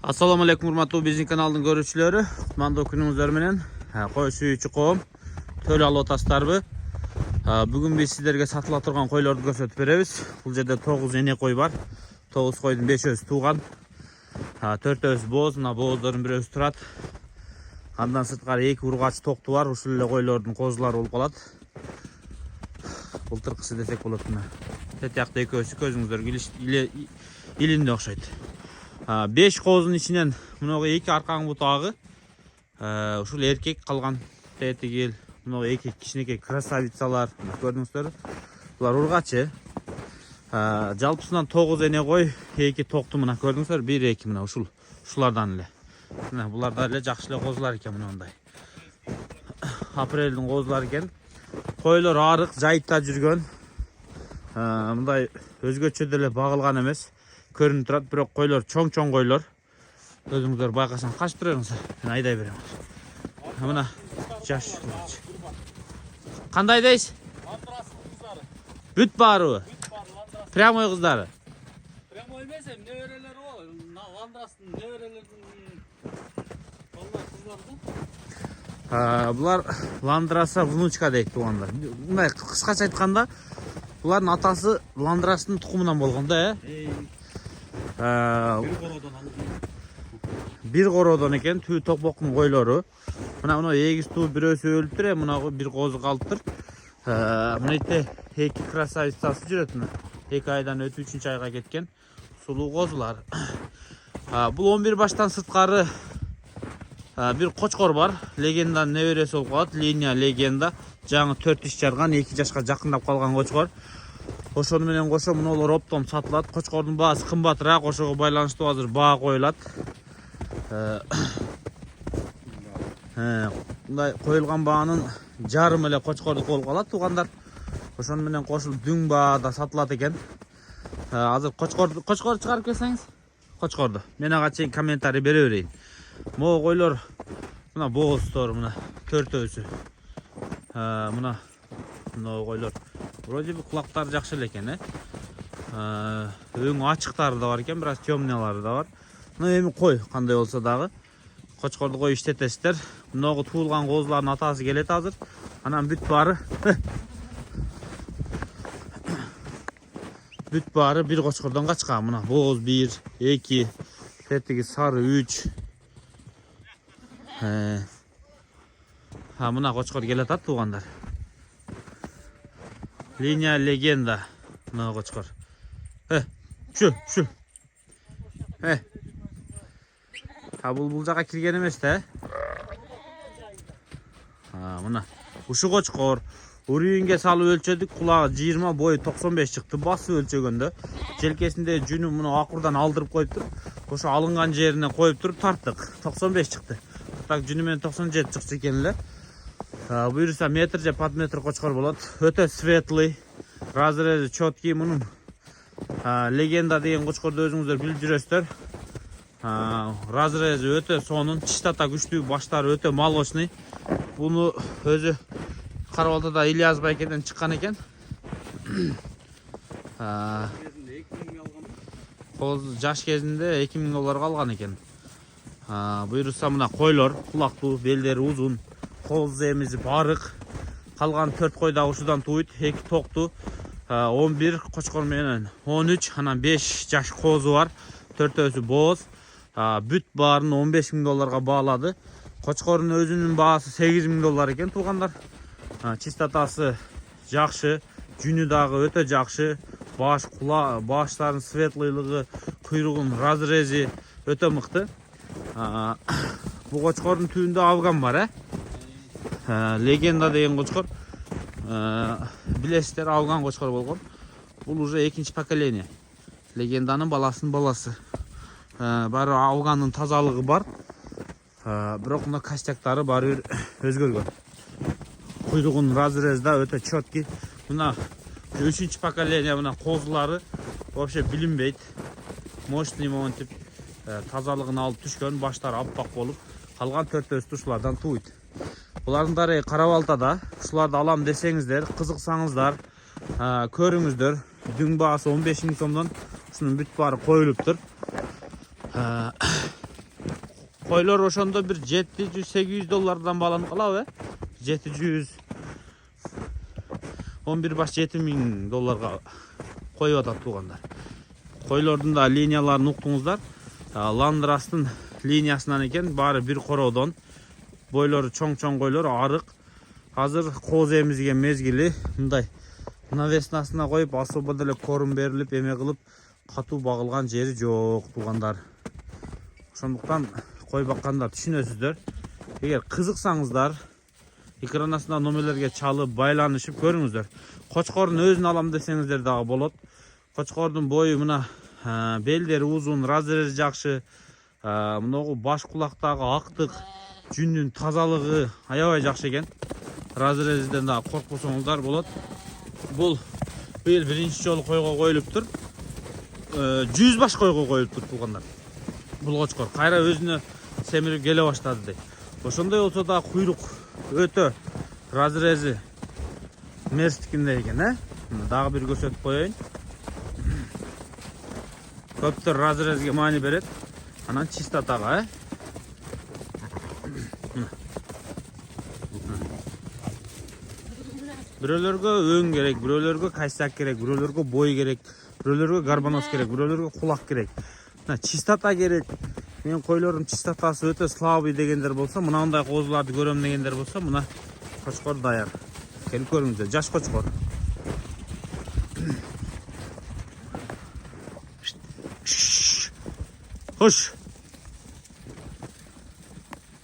Assalamu alaikum урматтуу биздин каналдын көрүүчүлөрү. Кутмандуу күнүңүздөр менен. Кой сүйүүчү коом, төл алып атасыздарбы? Бүгүн биз сиздерге сатыла турган койлорду көрсөтүп беребиз. Бул жерде 9 эне кой бар. 9 койдун 5өөсү тууган. 4өөсү бооз, мына бооздордун бирөөсү турат. Андан сырткары 2 ургач токту бар. Ушул эле койлордун козулары болуп калат. Былтыркысы десек болот мына. Тетиякта экөөсү көзүңүздөргө илинде окшойт. 5 козун ичинен мынагы 2 аркаң бутагы ушул эркек, калган тетигил мынагы 2 кичинекей красавицалар көрдүңүздөр. Булар ургачы. Жалпысынан 9 эне кой, 2 токту мына көрдүңүздөр, 1-2 мына ушулардан эле. Мына булар да эле жакшы эле козулар экен, мындай. Апрелдин козулары экен. Койлор арык, жайытта жүргөн. Мындай өзгөчө деле багылган эмес. Көрүнүп турат, бирок койлор чоң койлор. Өзүңүздөр байкасаң качып туруңуз. Мен айдай берем. Мына жаш. Кандай дейсиз? Ландрастын кыздары. Бүт барыбы? Ландрастын. Прямой кыздары. Прямой эмес, неберелери бол. Ландрастын неберелеринин балдар кыздары. Булар ландраса внучка дейт туугандар. Мындай кыскача айтканда, булардын атасы ландрастын тукумунан болгон да, бир короодон экен, түү токмоктун койлору. Мына эгиз туу бирөөсү өлүптүр, мына бир козу калыптыр. Мынайте 2 красавицасы жүрөт мына. 2 айдан өтүп 3-чү айга кеткен сулуу козулар. Бул 11 баштан сырткары бир кочкор бар. Легенданын небереси болуп калат. Линия легенда. Жаңы 4 иш жарган, 2 жашка жакындап калган кочкор. Ошону менен кошо мунулар оптом сатылат. Кочкордун баасы кымбатыраак, ошого байланыштуу азыр баа коюлат. Мындай коюлган баанын жарым эле кочкордук болуп калат туугандар. Ошону менен кошулуп дүң баада сатылат экен. Азыр кочкор чыгарып келсеңиз, кочкорду мен ага чейин комментарий бере берейин. Могу койлор мына бооздор мына 4өөсү. Мына койлор вроде бы кулактары жакшы эле экен, өң ачыктары да бар экен, бирок темныйлары да бар. Мына эми кой кандай болсо дагы кочкорду кой иштетесиздер. Мынагы туулган козулардын атасы келет азыр. Анан бүт баары бир кочкордон качкан. Мына бооз 1, 2, тетиги сары 3. Мына кочкор келет ат туугандар. Линия легенда. Мына кочкор. Şu. Бул жака кирген эмес да. Мына ушу кочкор урүйүнгө салып өлчөдүк. Кулагы 20, бою 95 чыкты. Басып өлчөгөндө желкесинде жүнү муну акурдан алдырып коюптур. Ошо алынган жерине коюп туруп тарттык. 95 чыкты. Так жүнү менен 97 чыкчу экен эле. Буюрса метр же под метр кочкор болот. Өтө светлый, разрези четкий. Мунун легенда деген кочкорду өзүңүздөр билип жүрөсүздөр. Разрези өтө сонун, чистата күчтүү, баштары өтө молочный. Буну өзү Карабалтада Ильяс байкеден чыккан экен. Жаш кезинде $2000 алган экен. Буюрса мына койлор, кулактуу, белдери узун, коз эмизи барык. Калган 4 кой да ушудан тууйт. 2 токту, 11 кочкор менен 13, анан 5 жаш козу бар. 4өөсү бооз. Бүт баарын $15,000 баалады. Кочкордун өзүнүн баасы $8,000 экен туугандар. Чистатасы жакшы, жүнү дагы өтө жакшы. Баштардын светлыйлыгы, куйругунун разрези өтө мыкты. Бул кочкордун түбүндө афган бар, Легенда деген кочкор. Билесиздер, афган кочкор болгон. Бул уже 2-чи поколение. Легенданын баласынын баласы. Баары афгандын тазалыгы бар. Бирок мына костяктары баары бир өзгөргөн. Куйругунун разрези да өтө четкий. Мына 3-чи поколение мына козулары вообще билинбейт. Мощный монтип тазалыгын алып түшкөн, баштары аппак болуп, калган 4өөсү ушулардан тууйт. Булардын дарыгы Карабалтада. Ушуларды алам десеңиздер, кызыксаңыздар, көрүңүздөр. Дүң баасы 15,000 сомдон ушунун бүт баары коюлуптур. koylar ошондо bir 700-800 dollardan bağlanıp kalabe. 700 11 baş 7000 dollarga koyup atat tuğanlar. Koylardın da liniyalarını uktуңуздар. Landrastın liniyasından eken bari bir korodon. Boyları çoң koylar arık. Hazır koz emizgen mezgili. Мындай навесинасына koyup особо деле корум берилип эме кылып катуу багылган жери жок туғандар. Ошондуктан кой баккандар түшүнөсүздөр. Эгер кызыксаңыздар экран астында номерлерге чалып байланышып көрүңүздөр. Кочкордун өзүн алам десеңиздер дагы болот. Кочкордун бою мына белдери узун, разрези жакшы. Мынагу баш кулактагы актык, жүндүн тазалыгы аябай жакшы экен. Разрезиден дагы коркпосоңуздар болот. Бул быйыл биринчи жолу койго коюлуптур. 100 баш койго коюлуптур тугандар. Бул кочкор кайра өзүнө семирип келе баштады дейт. Ошондой болсо да куйрук өтө разрези мерстикинде экен, Дагы бир көрсөтүп коеюн. Көптөр разрезге маани берет. Анан чистотага, Бирөөлөргө өң керек, бирөөлөргө кайсак керек, бирөөлөргө бой керек, бирөөлөргө гарбаноз керек, бирөөлөргө кулак керек. Чистота керек. Мен койлордун чистотасы өтө слабый дегендер болсо, мынандай козуларды көрөм дегендер болсо, мына кочкор даяр. Келип көрүңүздөр, жаш кочкор. Хош.